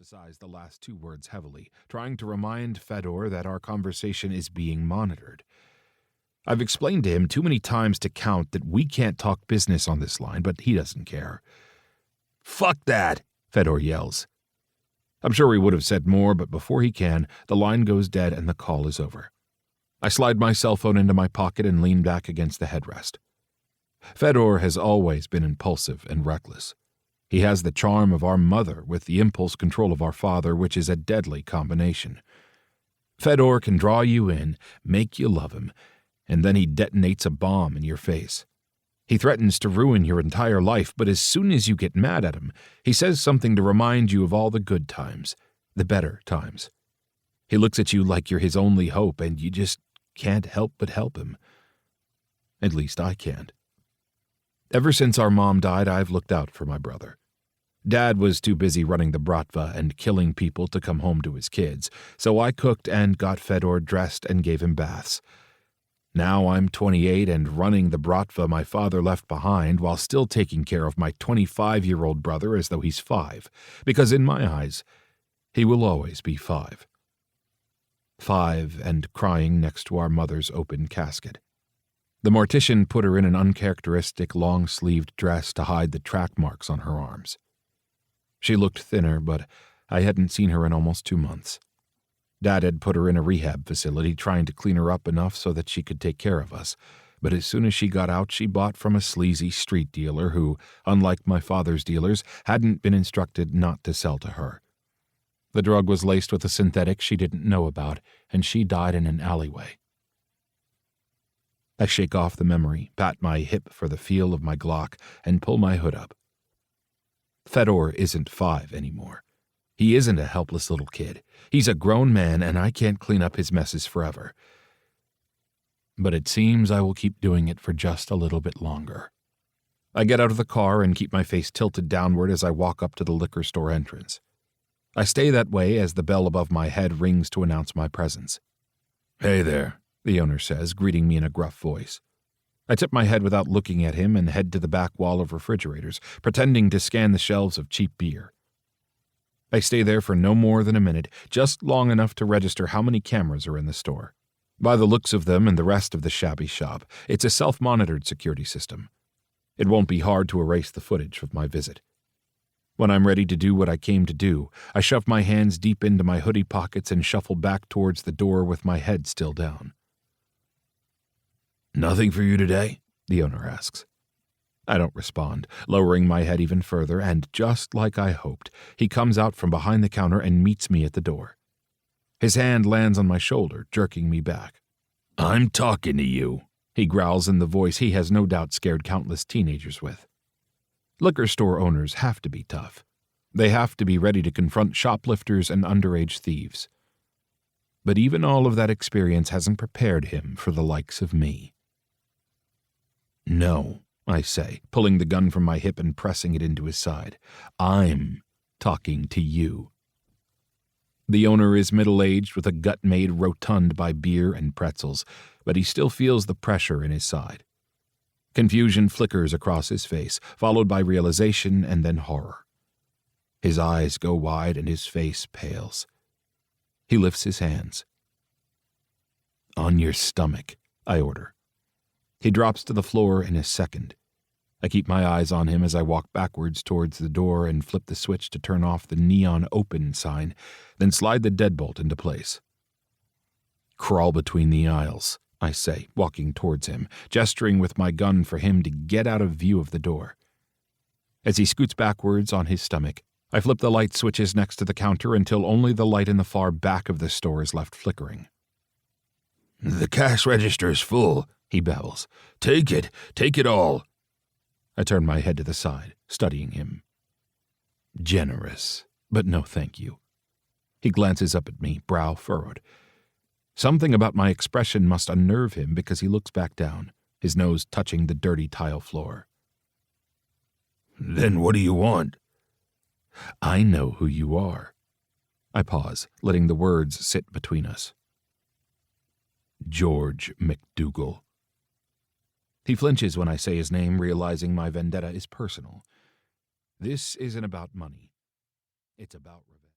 emphasize the last two words heavily, trying to remind Fedor that our conversation is being monitored. I've explained to him too many times to count that we can't talk business on this line, but he doesn't care. "Fuck that!" Fedor yells. I'm sure he would have said more, but before he can, the line goes dead and the call is over. I slide my cell phone into my pocket and lean back against the headrest. Fedor has always been impulsive and reckless. He has the charm of our mother with the impulse control of our father, which is a deadly combination. Fedor can draw you in, make you love him, and then he detonates a bomb in your face. He threatens to ruin your entire life, but as soon as you get mad at him, he says something to remind you of all the good times, the better times. He looks at you like you're his only hope, and you just can't help but help him. At least I can't. Ever since our mom died, I've looked out for my brother. Dad was too busy running the Bratva and killing people to come home to his kids, so I cooked and got Fedor dressed and gave him baths. Now I'm 28 and running the Bratva my father left behind while still taking care of my 25-year-old brother as though he's 5, because in my eyes, he will always be 5. 5 and crying next to our mother's open casket. The mortician put her in an uncharacteristic long-sleeved dress to hide the track marks on her arms. She looked thinner, but I hadn't seen her in almost 2 months. Dad had put her in a rehab facility, trying to clean her up enough so that she could take care of us, but as soon as she got out, she bought from a sleazy street dealer who, unlike my father's dealers, hadn't been instructed not to sell to her. The drug was laced with a synthetic she didn't know about, and she died in an alleyway. I shake off the memory, pat my hip for the feel of my Glock, and pull my hood up. Fedor isn't 5 anymore. He isn't a helpless little kid. He's a grown man, and I can't clean up his messes forever. But it seems I will keep doing it for just a little bit longer. I get out of the car and keep my face tilted downward as I walk up to the liquor store entrance. I stay that way as the bell above my head rings to announce my presence. "Hey there," the owner says, greeting me in a gruff voice. I tip my head without looking at him and head to the back wall of refrigerators, pretending to scan the shelves of cheap beer. I stay there for no more than a minute, just long enough to register how many cameras are in the store. By the looks of them and the rest of the shabby shop, it's a self-monitored security system. It won't be hard to erase the footage of my visit. When I'm ready to do what I came to do, I shove my hands deep into my hoodie pockets and shuffle back towards the door with my head still down. "Nothing for you today?" the owner asks. I don't respond, lowering my head even further, and just like I hoped, he comes out from behind the counter and meets me at the door. His hand lands on my shoulder, jerking me back. "I'm talking to you," he growls in the voice he has no doubt scared countless teenagers with. Liquor store owners have to be tough. They have to be ready to confront shoplifters and underage thieves. But even all of that experience hasn't prepared him for the likes of me. "No," I say, pulling the gun from my hip and pressing it into his side. "I'm talking to you." The owner is middle-aged with a gut made rotund by beer and pretzels, but he still feels the pressure in his side. Confusion flickers across his face, followed by realization and then horror. His eyes go wide and his face pales. He lifts his hands. "On your stomach," I order. He drops to the floor in a second. I keep my eyes on him as I walk backwards towards the door and flip the switch to turn off the neon open sign, then slide the deadbolt into place. "Crawl between the aisles," I say, walking towards him, gesturing with my gun for him to get out of view of the door. As he scoots backwards on his stomach, I flip the light switches next to the counter until only the light in the far back of the store is left flickering. "The cash register's full," he babbles. Take it all." I turn my head to the side, studying him. Generous, but no thank you. He glances up at me, brow furrowed. Something about my expression must unnerve him because he looks back down, his nose touching the dirty tile floor. "Then what do you want?" "I know who you are." I pause, letting the words sit between us. "George McDougal." He flinches when I say his name, realizing my vendetta is personal. This isn't about money. It's about